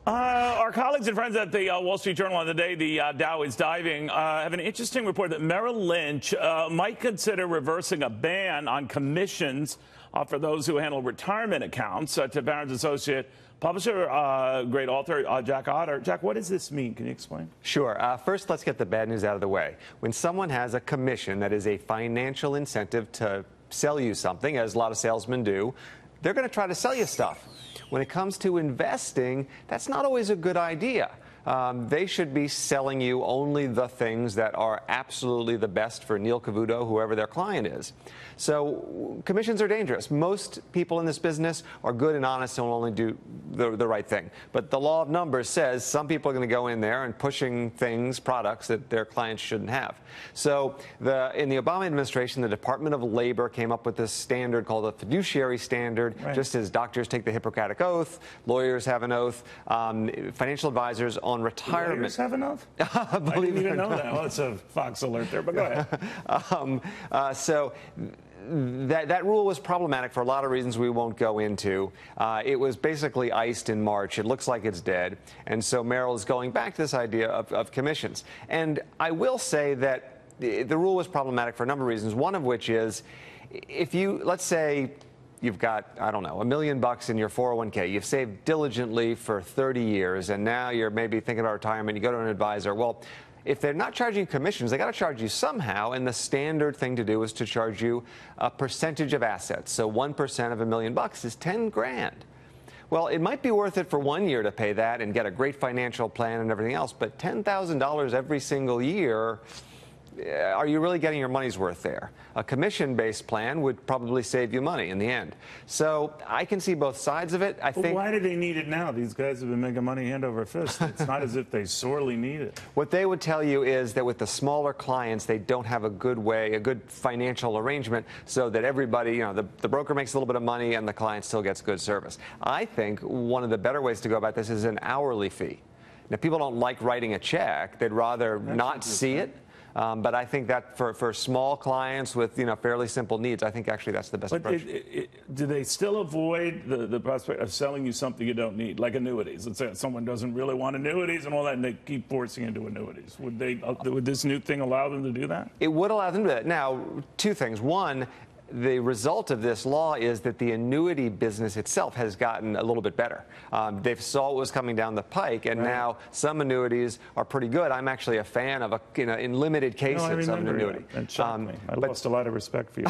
Our colleagues and friends at the Wall Street Journal on the day the Dow is diving have an interesting report that Merrill Lynch might consider reversing a ban on commissions for those who handle retirement accounts. To Barron's associate publisher, great author, Jack Otter. Jack, what does this mean? Can you explain? Sure. First, let's get the bad news out of the way. When someone has a commission, that is a financial incentive to sell you something, as a lot of salesmen do, they're going to try to sell you stuff. When it comes to investing, that's not always a good idea. They should be selling you only the things that are absolutely the best for Neil Cavuto, whoever their client is. So commissions are dangerous. Most people in this business are good and honest and will only do the right thing. But the law of numbers says some people are going to go in there and pushing things, products that their clients shouldn't have. So in the Obama administration, the Department of Labor came up with this standard called the fiduciary standard, just as doctors take the Hippocratic Oath, lawyers have an oath, financial advisors on retirement. Lawyers have an oath? I didn't even know that. Well, it's a Fox alert there, but go ahead. So that rule was problematic for a lot of reasons we won't go into. It was basically iced in March. It looks like it's dead. And so Merrill is going back to this idea of commissions. And I will say that the rule was problematic for a number of reasons, one of which is if you, let's say, you've got, I don't know, $1 million in your 401k. You've saved diligently for 30 years, and now you're maybe thinking about retirement. You go to an advisor. Well, if they're not charging commissions, they got to charge you somehow, and the standard thing to do is to charge you a percentage of assets. So 1% of $1 million is 10 grand. Well, it might be worth it for 1 year to pay that and get a great financial plan and everything else, but $10,000 every single year, are you really getting your money's worth there? A commission-based plan would probably save you money in the end. So I can see both sides of it. I think. Why do they need it now? These guys have been making money hand over fist. It's not as if they sorely need it. What they would tell you is that with the smaller clients, they don't have a good way, a good financial arrangement, so that everybody, you know, the broker makes a little bit of money and the client still gets good service. I think one of the better ways to go about this is an hourly fee. Now, people don't like writing a check. They'd rather not see it. But I think that for small clients with, you know, fairly simple needs, I think actually that's the best approach. Do they still avoid the prospect of selling you something you don't need, like annuities? Let's say someone doesn't really want annuities and all that, and they keep forcing into annuities. Would this new thing allow them to do that? It would allow them to do that. Now, two things. One, the result of this law is that the annuity business itself has gotten a little bit better. They saw what was coming down the pike, and now some annuities are pretty good. I'm actually a fan of, in limited cases, of an annuity. That shocked me. I lost a lot of respect for you.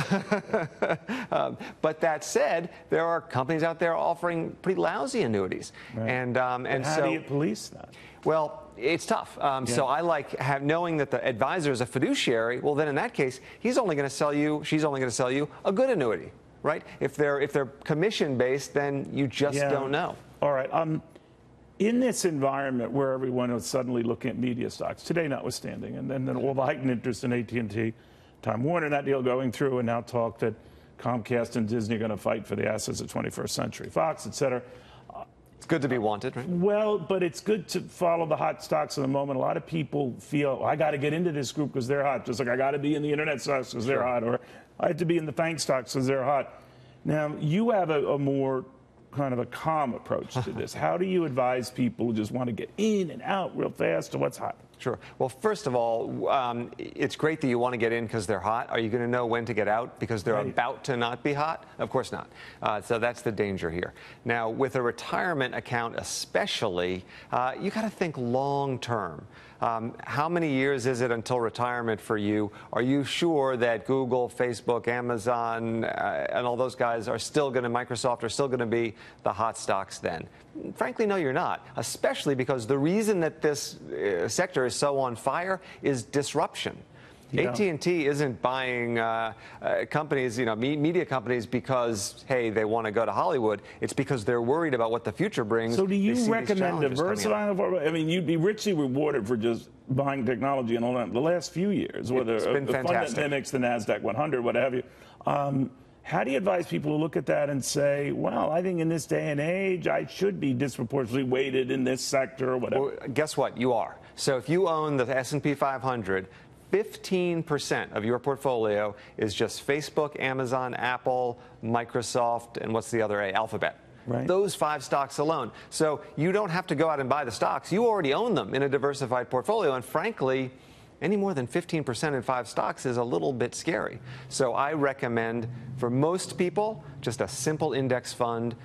But that said, there are companies out there offering pretty lousy annuities. And how do you police that? Well, it's tough. So I like knowing that the advisor is a fiduciary. Well, then in that case, he's only going to sell you, she's only going to sell you a good annuity, right? If they're commission based, then you just don't know. All right. In this environment where everyone is suddenly looking at media stocks, today notwithstanding, and then all the heightened interest in AT&T, Time Warner, that deal going through, and now talk that Comcast and Disney are going to fight for the assets of 21st Century Fox, et cetera. It's good to be wanted, right? Well, but it's good to follow the hot stocks of the moment. A lot of people feel, I got to get into this group because they're hot, just like I got to be in the internet stocks because they're hot, or I have to be in the FANG stocks because they're hot. Now, you have a more kind of a calm approach to this. How do you advise people who just want to get in and out real fast to what's hot? Sure. Well, first of all, it's great that you want to get in because they're hot. Are you going to know when to get out because they're about to not be hot? Of course not. So that's the danger here. Now, with a retirement account especially, you got to think long term. How many years is it until retirement for you? Are you sure that Google, Facebook, Amazon, and all those guys are still going to, Microsoft are still going to be the hot stocks then? Frankly, no, you're not, especially because the reason that this sector is so on fire is disruption. Yeah. AT&T isn't buying companies, media companies because, hey, they want to go to Hollywood. It's because they're worried about what the future brings. So do you recommend diversifying? I mean, you'd be richly rewarded for just buying technology and all that. The last few years, whether it's been fantastic. Fund that mimics the NASDAQ 100, what have you. How do you advise people to look at that and say, well, I think in this day and age, I should be disproportionately weighted in this sector or whatever? Well, guess what? You are. So if you own the S&P 500, 15% of your portfolio is just Facebook, Amazon, Apple, Microsoft, and what's the other A? Alphabet. Right. Those 5 stocks alone. So you don't have to go out and buy the stocks. You already own them in a diversified portfolio. And frankly, any more than 15% in 5 stocks is a little bit scary. So I recommend for most people just a simple index fund.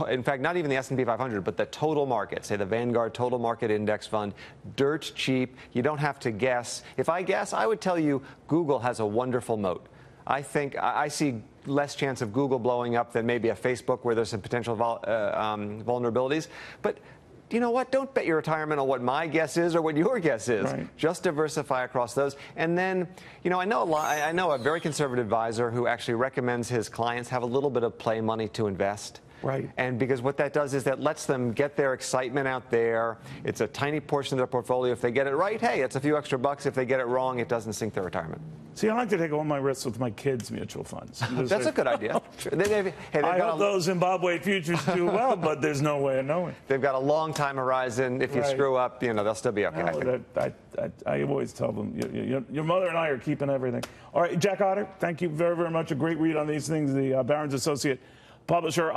In fact, not even the S&P 500, but the total market, say the Vanguard Total Market Index Fund, dirt cheap. You don't have to guess. If I guess, I would tell you Google has a wonderful moat. I think I see less chance of Google blowing up than maybe a Facebook where there's some potential vulnerabilities. But you know what? Don't bet your retirement on what my guess is or what your guess is. Right. Just diversify across those. And then, you know, I know a very conservative advisor who actually recommends his clients have a little bit of play money to invest. Right. And because what that does is that lets them get their excitement out there. It's a tiny portion of their portfolio. If they get it right, hey, it's a few extra bucks. If they get it wrong, it doesn't sink their retirement. See, I like to take all my risks with my kids' mutual funds. That's a good idea. I hope those Zimbabwe futures do well, but there's no way of knowing. They've got a long time horizon. If you Right. screw up, you know, they'll still be okay. I always tell them, your mother and I are keeping everything. All right, Jack Otter, thank you very, very much. A great read on these things. The Barron's Associate publisher.